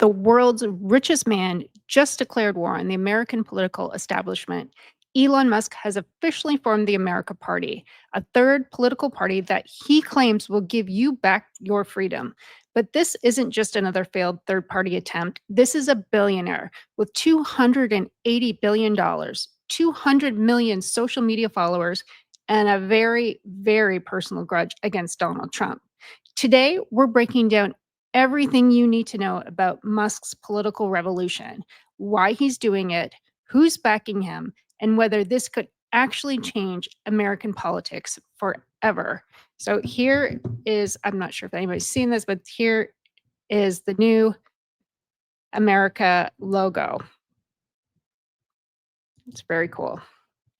The world's richest man just declared war on the American political establishment. Elon Musk has officially formed the America Party, a third political party that he claims will give you back your freedom. But this isn't just another failed third party attempt. This is a billionaire with $280 billion, 200 million social media followers, and a very, very personal grudge against Donald Trump. Today, we're breaking down everything you need to know about Musk's political revolution, why he's doing it, who's backing him, and whether this could actually change American politics forever. So here is, I'm not sure if anybody's seen this, but here is the new America logo. It's very cool.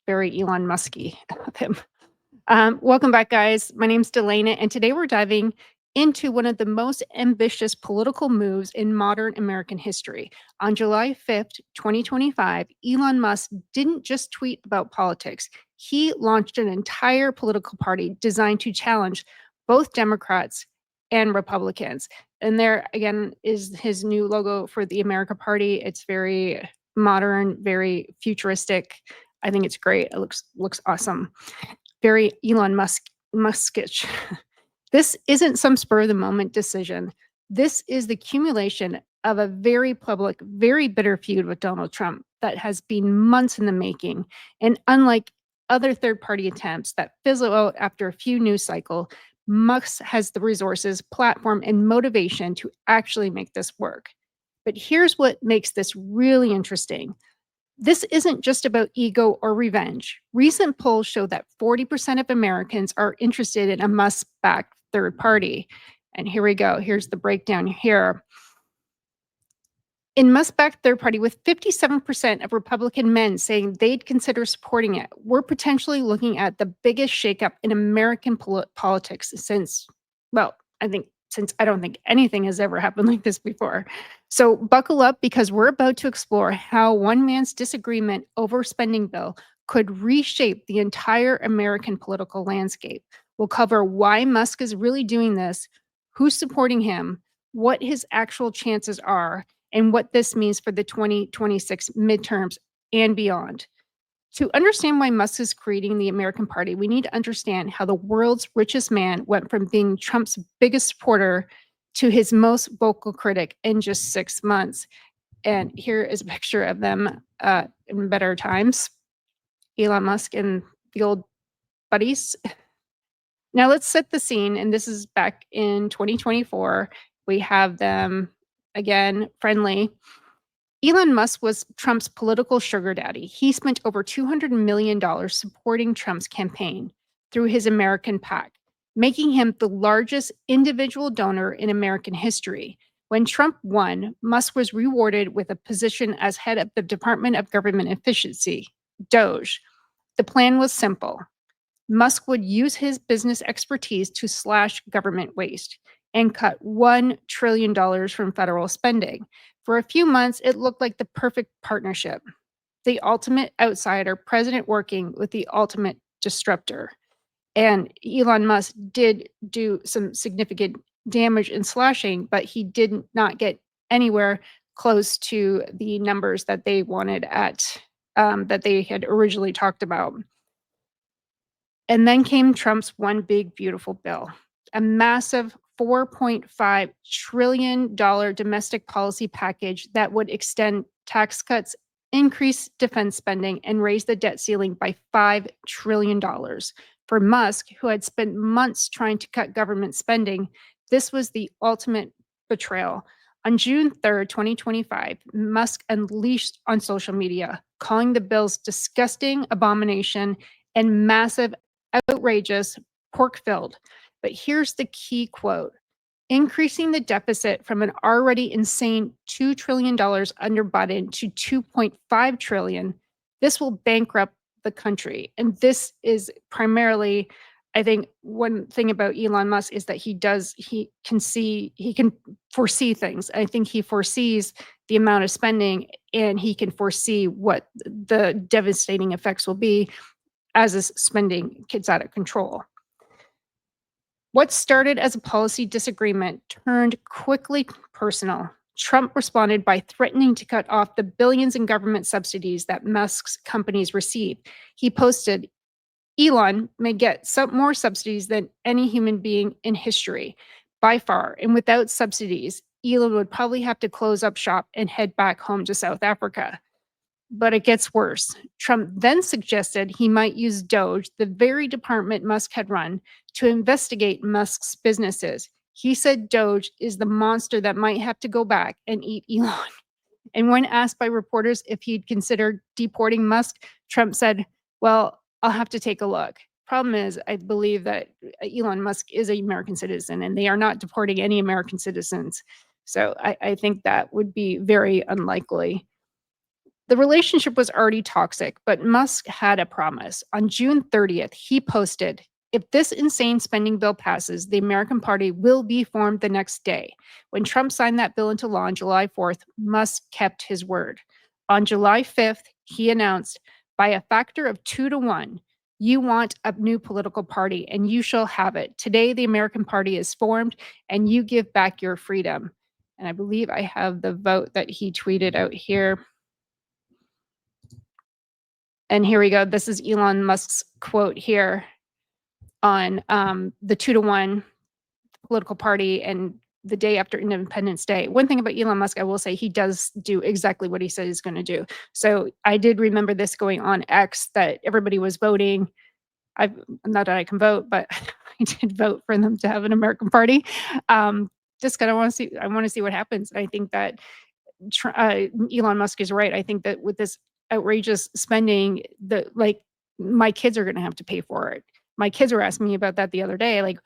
Very Elon Musky of him. Welcome back, guys. My name's Delana, and today we're diving into one of the most ambitious political moves in modern American history. On July 5th, 2025, Elon Musk didn't just tweet about politics. He launched an entire political party designed to challenge both Democrats and Republicans. And there, again, is his new logo for the America Party. It's very modern, very futuristic. I think it's great. It looks awesome. Very Elon Muskish. This isn't some spur of the moment decision. This is the accumulation of a very public, very bitter feud with Donald Trump that has been months in the making. And unlike other third party attempts that fizzle out after a few news cycles, Musk has the resources, platform, and motivation to actually make this work. But here's what makes this really interesting. This isn't just about ego or revenge. Recent polls show that 40% of Americans are interested in a Musk-backed third party. And here we go. Here's the breakdown here. In Musk-backed third party, with 57% of Republican men saying they'd consider supporting it, we're potentially looking at the biggest shakeup in American politics since, well, I don't think anything has ever happened like this before. So buckle up, because we're about to explore how one man's disagreement over spending bill could reshape the entire American political landscape. We'll cover why Musk is really doing this, who's supporting him, what his actual chances are, and what this means for the 2026 midterms and beyond. To understand why Musk is creating the American Party, we need to understand how the world's richest man went from being Trump's biggest supporter to his most vocal critic in just 6 months. And here is a picture of them in better times. Elon Musk and the old buddies. Now let's set the scene, and this is back in 2024. We have them, again, friendly. Elon Musk was Trump's political sugar daddy. He spent over $200 million supporting Trump's campaign through his American PAC, making him the largest individual donor in American history. When Trump won, Musk was rewarded with a position as head of the Department of Government Efficiency, DOGE. The plan was simple. Musk would use his business expertise to slash government waste and cut $1 trillion from federal spending. For a few months, it looked like the perfect partnership. The ultimate outsider, president working with the ultimate disruptor. And Elon Musk did do some significant damage in slashing, but he did not get anywhere close to the numbers that they wanted that they had originally talked about. And then came Trump's one big, beautiful bill, a massive $4.5 trillion domestic policy package that would extend tax cuts, increase defense spending, and raise the debt ceiling by $5 trillion. For Musk, who had spent months trying to cut government spending, this was the ultimate betrayal. On June 3rd, 2025, Musk unleashed on social media, calling the bills disgusting, abomination, and massive, outrageous, pork-filled. But here's the key quote. Increasing the deficit from an already insane $2 trillion under Biden to $2.5 trillion, this will bankrupt the country. And this is primarily, I think, one thing about Elon Musk is that he can foresee things. I think he foresees the amount of spending, and he can foresee what the devastating effects will be as this spending gets out of control. What started as a policy disagreement turned quickly personal. Trump responded by threatening to cut off the billions in government subsidies that Musk's companies receive. He posted, Elon may get some more subsidies than any human being in history, by far. And without subsidies, Elon would probably have to close up shop and head back home to South Africa. But it gets worse. Trump then suggested he might use Doge, the very department Musk had run, to investigate Musk's businesses. He said Doge is the monster that might have to go back and eat Elon. And when asked by reporters if he'd considered deporting Musk, Trump said, well, I'll have to take a look. Problem is, I believe that Elon Musk is an American citizen and they are not deporting any American citizens. So I think that would be very unlikely. The relationship was already toxic, but Musk had a promise. On June 30th, he posted, if this insane spending bill passes, the American Party will be formed the next day. When Trump signed that bill into law on July 4th, Musk kept his word. On July 5th, he announced, by a factor of 2-1, you want a new political party and you shall have it. Today, the American Party is formed and you give back your freedom. And I believe I have the vote that he tweeted out here. And here we go. This is Elon Musk's quote here on the 2-1 political party and the day after Independence Day. One thing about Elon Musk, I will say he does do exactly what he said he's going to do. So I did remember this going on X that everybody was voting. Not that I can vote, but I did vote for them to have an American party. Just kind of want to see. I want to see what happens. I think that Elon Musk is right. I think that with this outrageous spending, my kids are going to have to pay for it. My kids were asking me about that the other day. Like,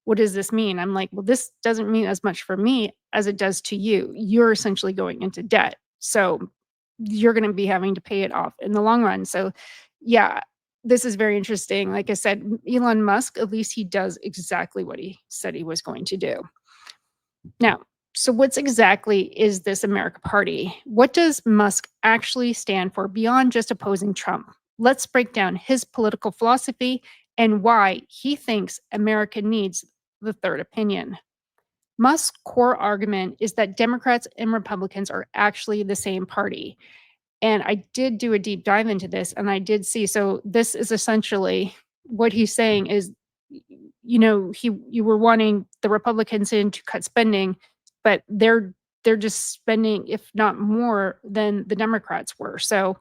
what does this mean? I'm like, well, this doesn't mean as much for me as it does to you. You're essentially going into debt. So you're going to be having to pay it off in the long run. So yeah, this is very interesting. Like I said, Elon Musk, at least he does exactly what he said he was going to do. Now, so what's exactly is this America Party? What does Musk actually stand for beyond just opposing Trump? Let's break down his political philosophy and why he thinks America needs the third opinion. Musk's core argument is that Democrats and Republicans are actually the same party. And I did do a deep dive into this and I did see, so this is essentially what he's saying is, you were wanting the Republicans in to cut spending, but they're just spending, if not more than the Democrats were. So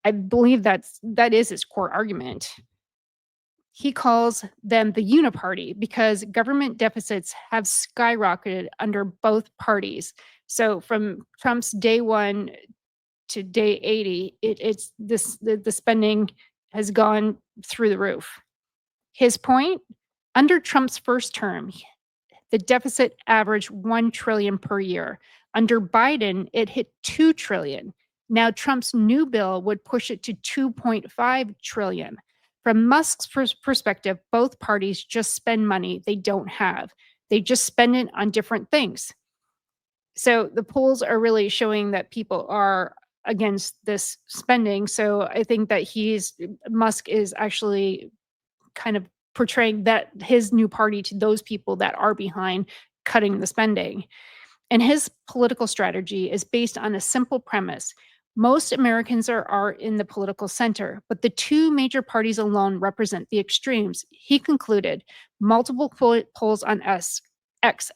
I believe that is his core argument. He calls them the uniparty because government deficits have skyrocketed under both parties. So from Trump's day 1 to day 80, it's this the spending has gone through the roof. His point, under Trump's first term, the deficit averaged 1 trillion per year. Under Biden, it hit 2 trillion. Now Trump's new bill would push it to 2.5 trillion. From Musk's perspective, both parties just spend money they don't have. They just spend it on different things. So the polls are really showing that people are against this spending. So I think that Musk is actually kind of portraying that his new party to those people that are behind cutting the spending. And his political strategy is based on a simple premise. Most Americans are in the political center, but the two major parties alone represent the extremes. He concluded multiple polls on X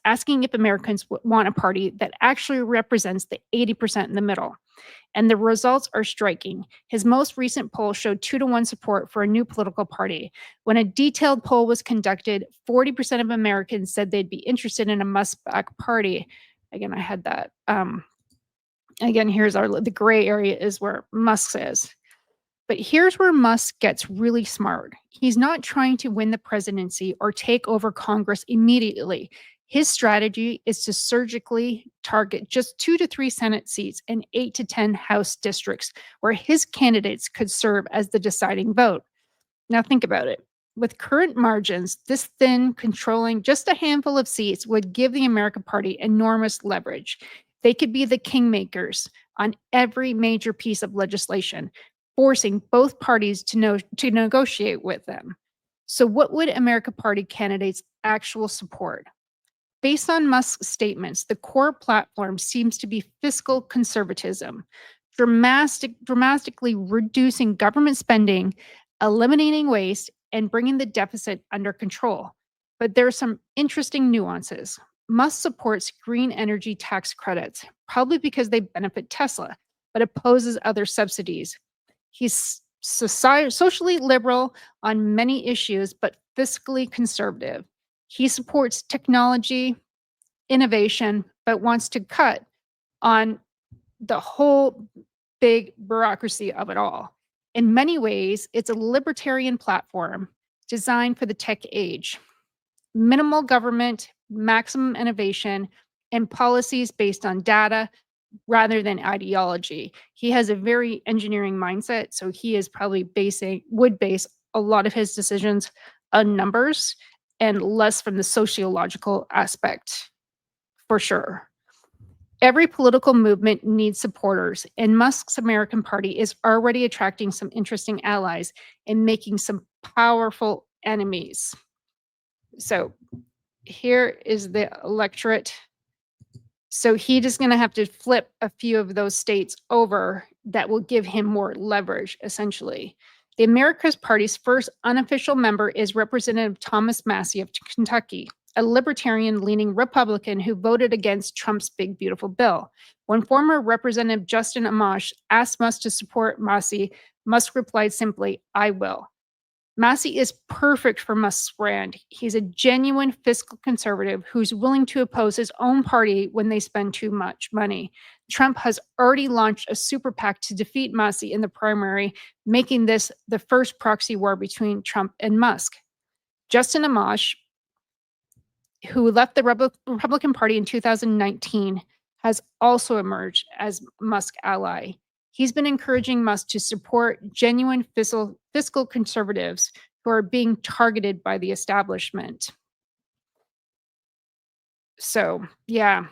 asking if Americans want a party that actually represents the 80% in the middle. And the results are striking. His most recent poll showed 2-1 support for a new political party. When a detailed poll was conducted, 40% of Americans said they'd be interested in a Musk-backed party. Again, I had that. Again, here's the gray area is where Musk is. But here's where Musk gets really smart. He's not trying to win the presidency or take over Congress immediately. His strategy is to surgically target just 2 to 3 Senate seats and 8 to 10 House districts where his candidates could serve as the deciding vote. Now think about it. With current margins, this thin, controlling just a handful of seats would give the American Party enormous leverage. They could be the kingmakers on every major piece of legislation, forcing both parties to negotiate with them. So what would American Party candidates' actual support? Based on Musk's statements, the core platform seems to be fiscal conservatism, dramatically reducing government spending, eliminating waste, and bringing the deficit under control. But there are some interesting nuances. Musk supports green energy tax credits, probably because they benefit Tesla, but opposes other subsidies. He's socially liberal on many issues, but fiscally conservative. He supports technology, innovation, but wants to cut on the whole big bureaucracy of it all. In many ways, it's a libertarian platform designed for the tech age. Minimal government, maximum innovation, and policies based on data rather than ideology. He has a very engineering mindset, so he is probably would base a lot of his decisions on numbers and less from the sociological aspect, for sure. Every political movement needs supporters, and Musk's American Party is already attracting some interesting allies and making some powerful enemies. So here is the electorate. So he just going to have to flip a few of those states over that will give him more leverage, essentially. The America's Party's first unofficial member is Representative Thomas Massie of Kentucky, a libertarian-leaning Republican who voted against Trump's big, beautiful bill. When former Representative Justin Amash asked Musk to support Massie, Musk replied simply, "I will." Massie is perfect for Musk's brand. He's a genuine fiscal conservative who's willing to oppose his own party when they spend too much money. Trump has already launched a super PAC to defeat Massie in the primary, making this the first proxy war between Trump and Musk. Justin Amash, who left the Republican Party in 2019, has also emerged as Musk ally. He's been encouraging Musk to support genuine fiscal conservatives who are being targeted by the establishment. So, yeah,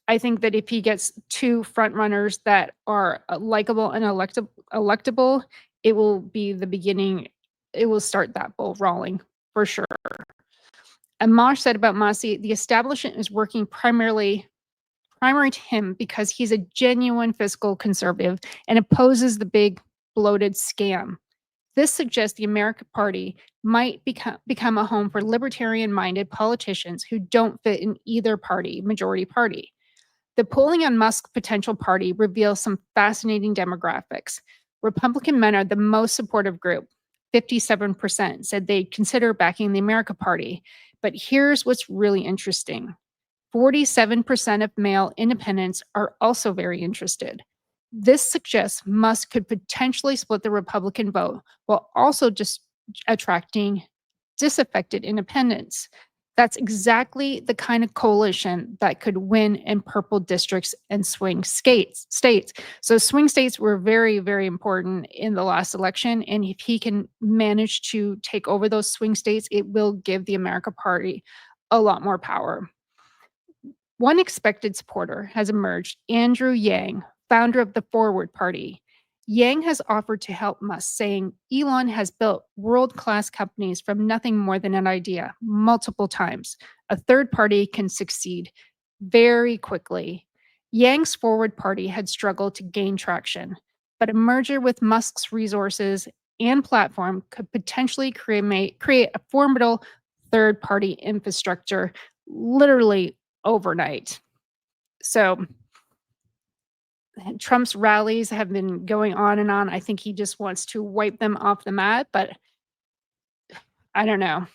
I think that if he gets two frontrunners that are likable and electable, it will be the beginning. It will start that ball rolling for sure. Amash said about Massie, the establishment is working primary to him because he's a genuine fiscal conservative and opposes the big bloated scam. This suggests the American Party might become a home for libertarian-minded politicians who don't fit in either majority party. The polling on Musk's potential party reveals some fascinating demographics. Republican men are the most supportive group. 57% said they'd consider backing the American Party. But here's what's really interesting. 47% of male independents are also very interested. This suggests Musk could potentially split the Republican vote while also just attracting disaffected independents. That's exactly the kind of coalition that could win in purple districts and swing states. So swing states were very, very important in the last election. And if he can manage to take over those swing states, it will give the American Party a lot more power. One expected supporter has emerged, Andrew Yang, founder of the Forward Party. Yang has offered to help Musk, saying Elon has built world-class companies from nothing more than an idea multiple times. A third party can succeed very quickly. Yang's Forward Party had struggled to gain traction, but a merger with Musk's resources and platform could potentially create a formidable third-party infrastructure literally overnight. So Trump's rallies have been going on and on. I think he just wants to wipe them off the map, but I don't know.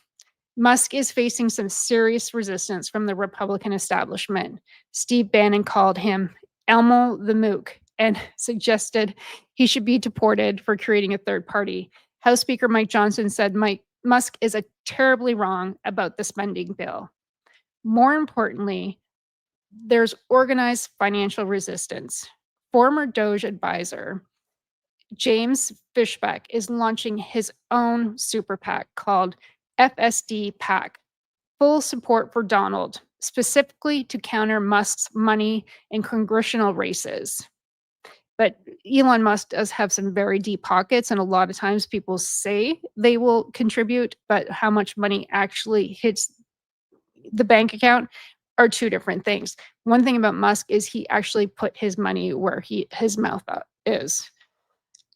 Musk is facing some serious resistance from the Republican establishment. Steve Bannon called him Elmo the Mook and suggested he should be deported for creating a third party. House Speaker Mike Johnson said Musk is terribly wrong about the spending bill. More importantly, there's organized financial resistance. Former Doge advisor James Fishback is launching his own super PAC called FSD PAC, full support for Donald, specifically to counter Musk's money in congressional races. But Elon Musk does have some very deep pockets, and a lot of times people say they will contribute, but how much money actually hits the bank account are two different things. One thing about Musk is he actually put his money where his mouth is.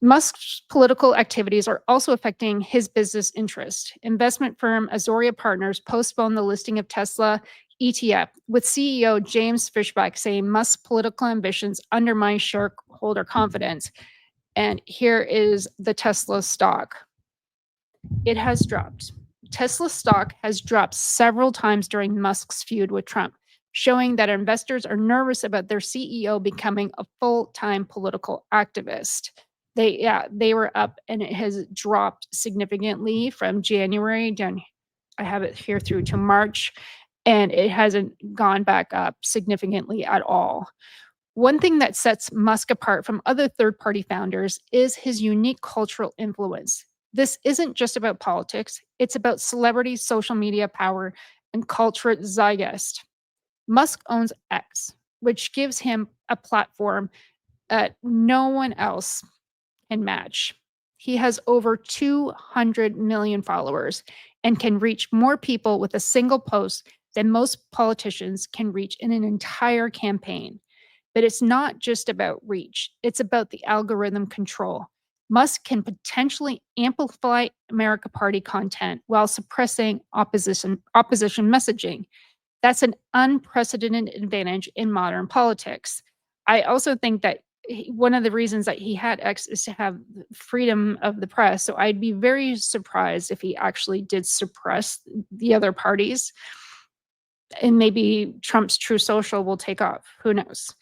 Musk's political activities are also affecting his business interest. Investment firm Azoria Partners postponed the listing of Tesla ETF, with CEO James Fishback saying Musk's political ambitions undermine shareholder confidence. And here is the Tesla stock. It has dropped. Tesla stock has dropped several times during Musk's feud with Trump, showing that investors are nervous about their CEO becoming a full-time political activist. They were up and it has dropped significantly from January down. I have it here through to March, and it hasn't gone back up significantly at all. One thing that sets Musk apart from other third party founders is his unique cultural influence. This isn't just about politics, it's about celebrity, social media power, and cultural zeitgeist. Musk owns X, which gives him a platform that no one else can match. He has over 200 million followers and can reach more people with a single post than most politicians can reach in an entire campaign. But it's not just about reach, it's about the algorithm control. Musk can potentially amplify America Party content while suppressing opposition messaging. That's an unprecedented advantage in modern politics. I also think that one of the reasons that he had X is to have freedom of the press. So I'd be very surprised if he actually did suppress the other parties, and maybe Trump's True Social will take off. Who knows?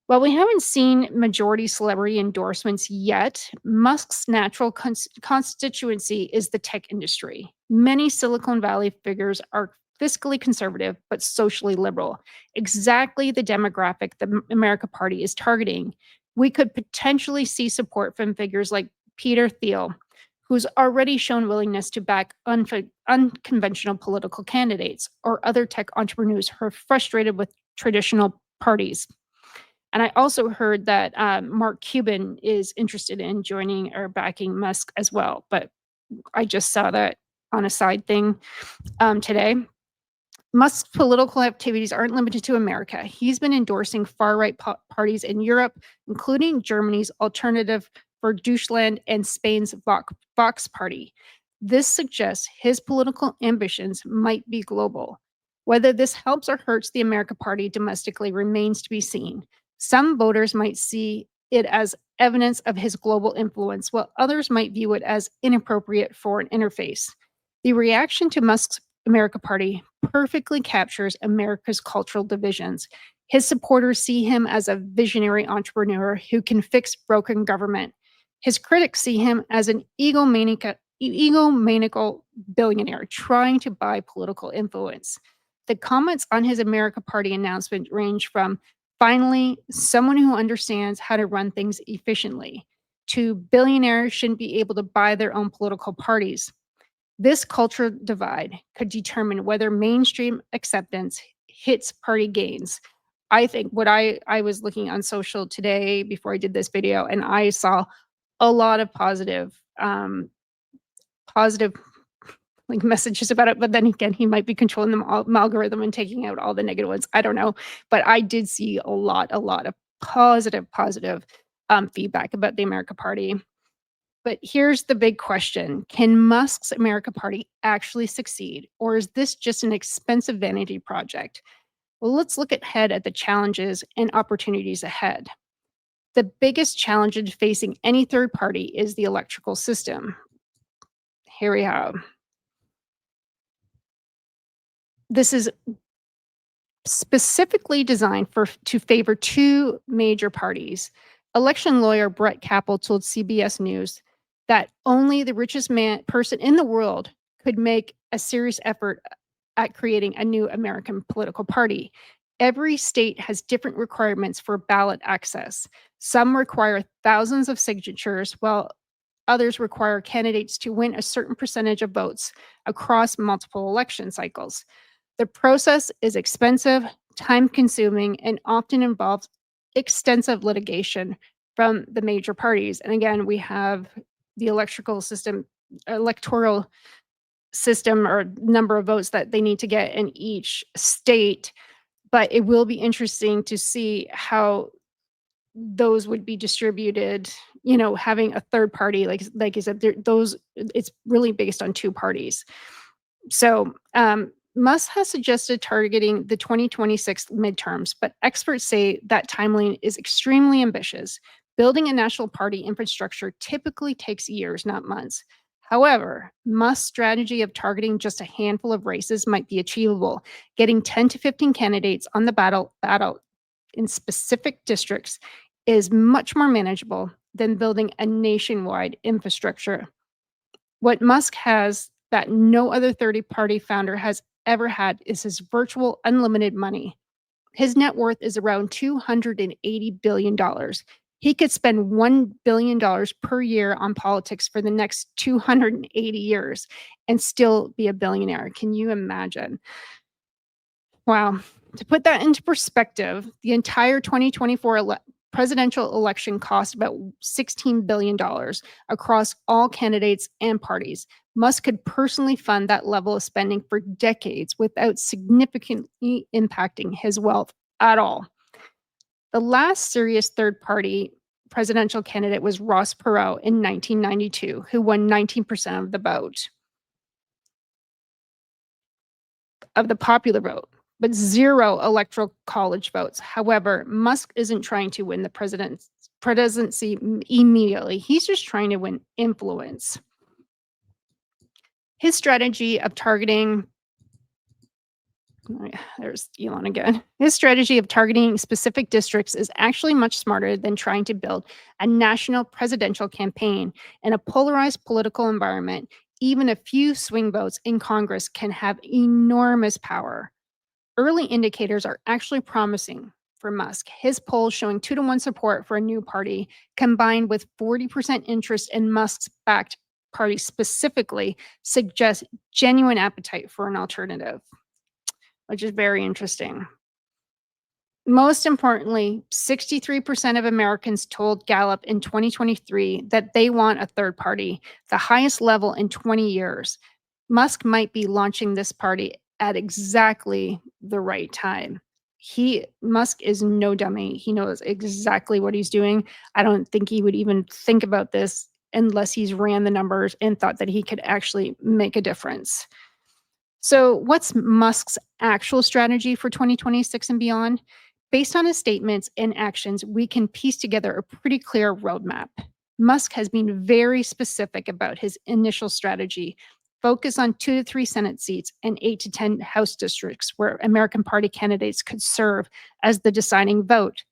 While we haven't seen majority celebrity endorsements yet, Musk's natural constituency is the tech industry. Many Silicon Valley figures are fiscally conservative but socially liberal, exactly the demographic the America Party is targeting. We could potentially see support from figures like Peter Thiel, who's already shown willingness to back unconventional political candidates, or other tech entrepreneurs who are frustrated with traditional parties. And I also heard that Mark Cuban is interested in joining or backing Musk as well. But I just saw that on a side thing today. Musk's political activities aren't limited to America. He's been endorsing far-right parties in Europe, including Germany's Alternative for Deutschland and Spain's Vox Party. This suggests his political ambitions might be global. Whether this helps or hurts the America Party domestically remains to be seen. Some voters might see it as evidence of his global influence, while others might view it as inappropriate for an interface. The reaction to Musk's America Party perfectly captures America's cultural divisions. His supporters see him as a visionary entrepreneur who can fix broken government. His critics see him as an egomaniacal billionaire trying to buy political influence. The comments on his America Party announcement range from finally someone who understands how to run things efficiently to billionaires shouldn't be able to buy their own political parties. This cultural divide could determine whether mainstream acceptance hits party gains. I think what I was looking on social today before I did this video, and I saw a lot of positive like messages about it. But then again, he might be controlling the algorithm and taking out all the negative ones. I don't know, but I did see a lot of positive feedback about the America Party. But here's the big question. Can Musk's America Party actually succeed, or is this just an expensive vanity project? Well, let's look ahead at the challenges and opportunities ahead. The biggest challenge facing any third party is the electrical system. Here we have. This is specifically designed to favor two major parties. Election lawyer Brett Capel told CBS News that only the richest person in the world could make a serious effort at creating a new American political party. Every state has different requirements for ballot access. Some require thousands of signatures, while others require candidates to win a certain percentage of votes across multiple election cycles. The process is expensive, time-consuming, and often involves extensive litigation from the major parties. And again, we have the electoral system or number of votes that they need to get in each state, but it will be interesting to see how those would be distributed, having a third party, like I said, those it's really based on two parties. So, Musk has suggested targeting the 2026 midterms, but experts say that timeline is extremely ambitious. Building a national party infrastructure typically takes years, not months. However, Musk's strategy of targeting just a handful of races might be achievable. Getting 10 to 15 candidates on the battle in specific districts is much more manageable than building a nationwide infrastructure. What Musk has that no other 30-party founder has ever had is his virtual unlimited money. His net worth is around $280 billion. He could spend $1 billion per year on politics for the next 280 years and still be a billionaire. Can you imagine? Wow. To put that into perspective, the entire 2024 presidential election cost about $16 billion across all candidates and parties. Musk could personally fund that level of spending for decades without significantly impacting his wealth at all. The last serious third-party presidential candidate was Ross Perot in 1992, who won 19% of the vote, of the popular vote, but 0 electoral college votes. However, Musk isn't trying to win the presidency immediately. He's just trying to win influence. His strategy of targeting there's Elon again. His strategy of targeting specific districts is actually much smarter than trying to build a national presidential campaign. In a polarized political environment, even a few swing votes in Congress can have enormous power. Early indicators are actually promising for Musk. His polls showing 2-to-1 support for a new party, combined with 40% interest in Musk's backed party specifically, suggests genuine appetite for an alternative, which is very interesting. Most importantly, 63% of Americans told Gallup in 2023 that they want a third party, the highest level in 20 years. Musk might be launching this party at exactly the right time. Musk is no dummy. He knows exactly what he's doing. I don't think he would even think about this unless he's ran the numbers and thought that he could actually make a difference. So, what's Musk's actual strategy for 2026 and beyond? Based on his statements and actions, we can piece together a pretty clear roadmap. Musk has been very specific about his initial strategy: focus on 2 to 3 Senate seats and 8 to 10 House districts where American Party candidates could serve as the deciding vote.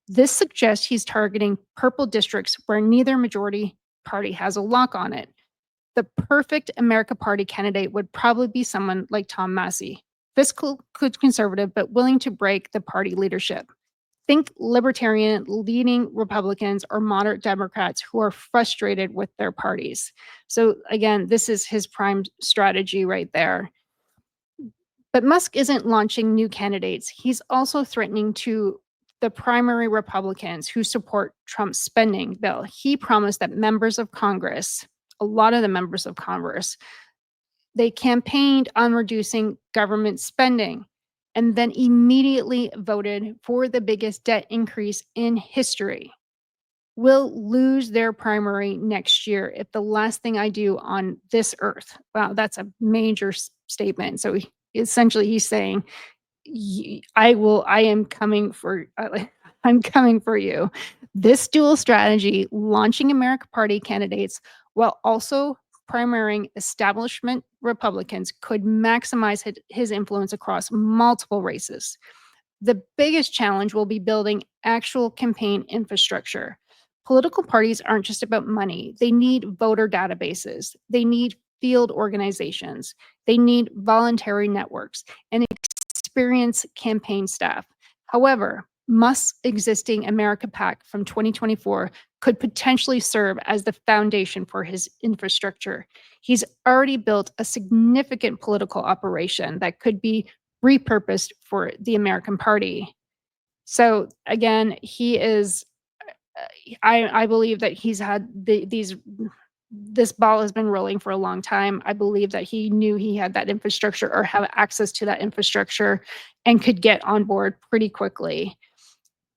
This suggests he's targeting purple districts where neither majority party has a lock on it. The perfect America Party candidate would probably be someone like Tom Massey, fiscal conservative but willing to break the party leadership. Think libertarian leaning Republicans or moderate Democrats who are frustrated with their parties. So again, this is his prime strategy right there. But Musk isn't launching new candidates. He's also threatening to the primary Republicans who support Trump's spending bill. He promised that members of Congress, a lot of the members of Congress, they campaigned on reducing government spending and then immediately voted for the biggest debt increase in history. Will lose their primary next year if the last thing I do on this earth. Wow, that's a major statement. So essentially he's saying, I am coming for I'm coming for you. This dual strategy, launching America Party candidates while also primarying establishment Republicans, could maximize his influence across multiple races. The biggest challenge will be building actual campaign infrastructure. Political parties aren't just about money. They need voter databases. They need field organizations. They need voluntary networks and experienced campaign staff. However, Musk's existing America PAC from 2024 could potentially serve as the foundation for his infrastructure. He's already built a significant political operation that could be repurposed for the American Party. So again, he is. I believe that he's had these this ball has been rolling for a long time. I believe that he knew he had that infrastructure or have access to that infrastructure and could get on board pretty quickly.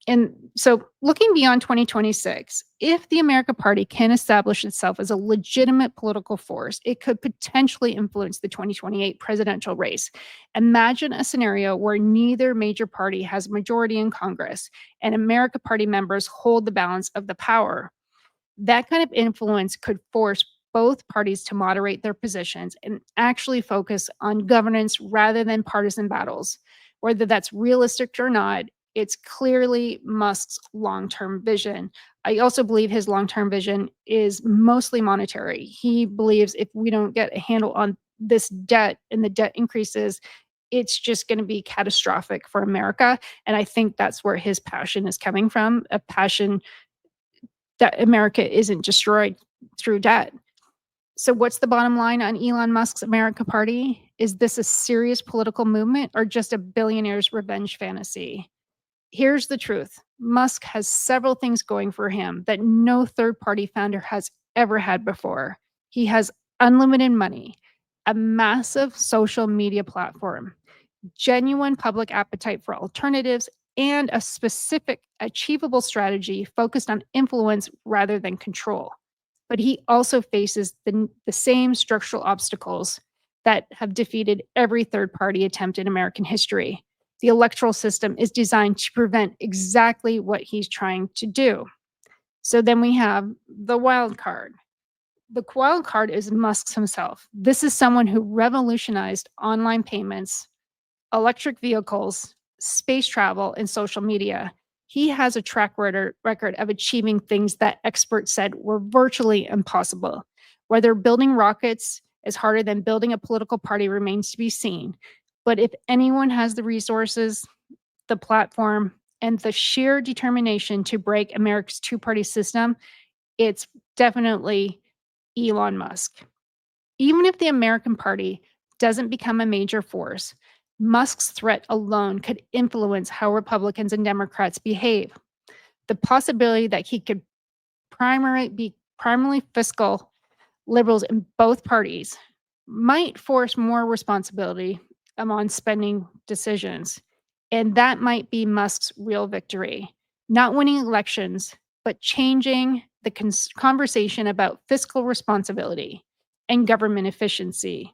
And so, looking beyond 2026, if the America Party can establish itself as a legitimate political force, it could potentially influence the 2028 presidential race. Imagine a scenario where neither major party has a majority in Congress and America Party members hold the balance of the power. That kind of influence could force both parties to moderate their positions and actually focus on governance rather than partisan battles. Whether that's realistic or not, it's clearly Musk's long term vision. I also believe his long term vision is mostly monetary. He believes if we don't get a handle on this debt and the debt increases, it's just going to be catastrophic for America. And I think that's where his passion is coming from, a passion that America isn't destroyed through debt. So, what's the bottom line on Elon Musk's America Party? Is this a serious political movement or just a billionaire's revenge fantasy? Here's the truth: Musk has several things going for him that no third party founder has ever had before. He has unlimited money, a massive social media platform, genuine public appetite for alternatives, and a specific, achievable strategy focused on influence rather than control. But he also faces the same structural obstacles that have defeated every third party attempt in American history. The electoral system is designed to prevent exactly what he's trying to do. So then we have the wild card. The wild card is Musk himself. This is someone who revolutionized online payments, electric vehicles, space travel, and social media. He has a track record of achieving things that experts said were virtually impossible. Whether building rockets is harder than building a political party remains to be seen. But if anyone has the resources, the platform, and the sheer determination to break America's two party system, it's definitely Elon Musk. Even if the American Party doesn't become a major force, Musk's threat alone could influence how Republicans and Democrats behave. The possibility that he could be primarily fiscal liberals in both parties might force more responsibility on spending decisions. And that might be Musk's real victory. Not winning elections, but changing the conversation about fiscal responsibility and government efficiency.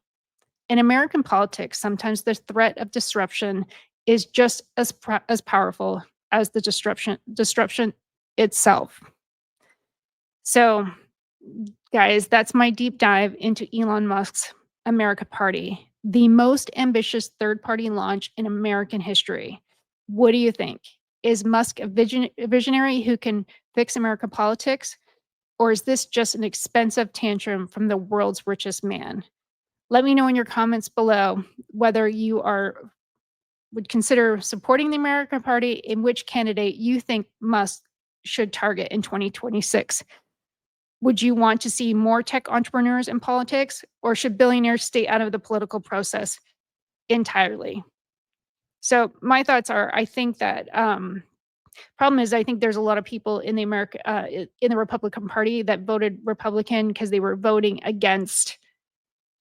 In American politics, sometimes the threat of disruption is just as powerful as the disruption itself. So, guys, that's my deep dive into Elon Musk's America Party, the most ambitious third party launch in American history. What do you think? Is Musk a visionary who can fix American politics? Or is this just an expensive tantrum from the world's richest man? Let me know in your comments below whether you would consider supporting the American Party and which candidate you think Musk should target in 2026. Would you want to see more tech entrepreneurs in politics, or should billionaires stay out of the political process entirely? So my thoughts are, I think that problem is, I think there's a lot of people in the Republican Party that voted Republican because they were voting against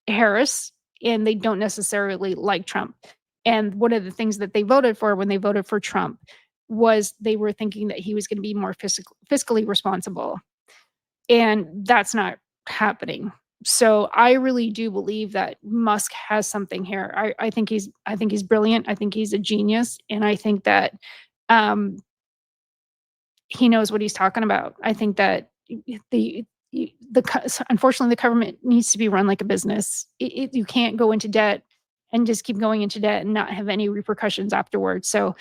Harris and they don't necessarily like Trump. And one of the things that they voted for when they voted for Trump was they were thinking that he was going to be more fiscally responsible. And that's not happening. So I really do believe that Musk has something here. I think he's brilliant. I think he's a genius, and I think that um, he knows what he's talking about. I think that unfortunately the government needs to be run like a business. You can't go into debt and just keep going into debt and not have any repercussions afterwards. So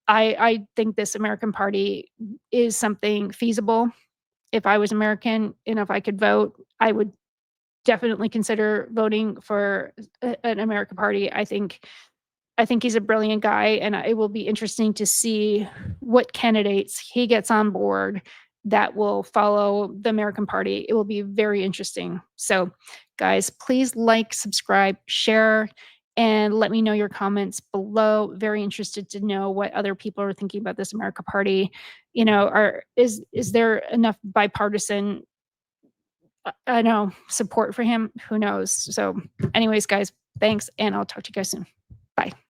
I think this American Party is something feasible. If I was American and if I could vote, I would definitely consider voting for an American Party. I think he's a brilliant guy, and it will be interesting to see what candidates he gets on board that will follow the American Party. It will be very interesting. So, guys, please like, subscribe, share, and let me know your comments below. Very interested to know what other people are thinking about this America Party. You know, is there enough bipartisan I know, support for him, who knows? So, anyways, guys, thanks, and I'll talk to you guys soon. Bye.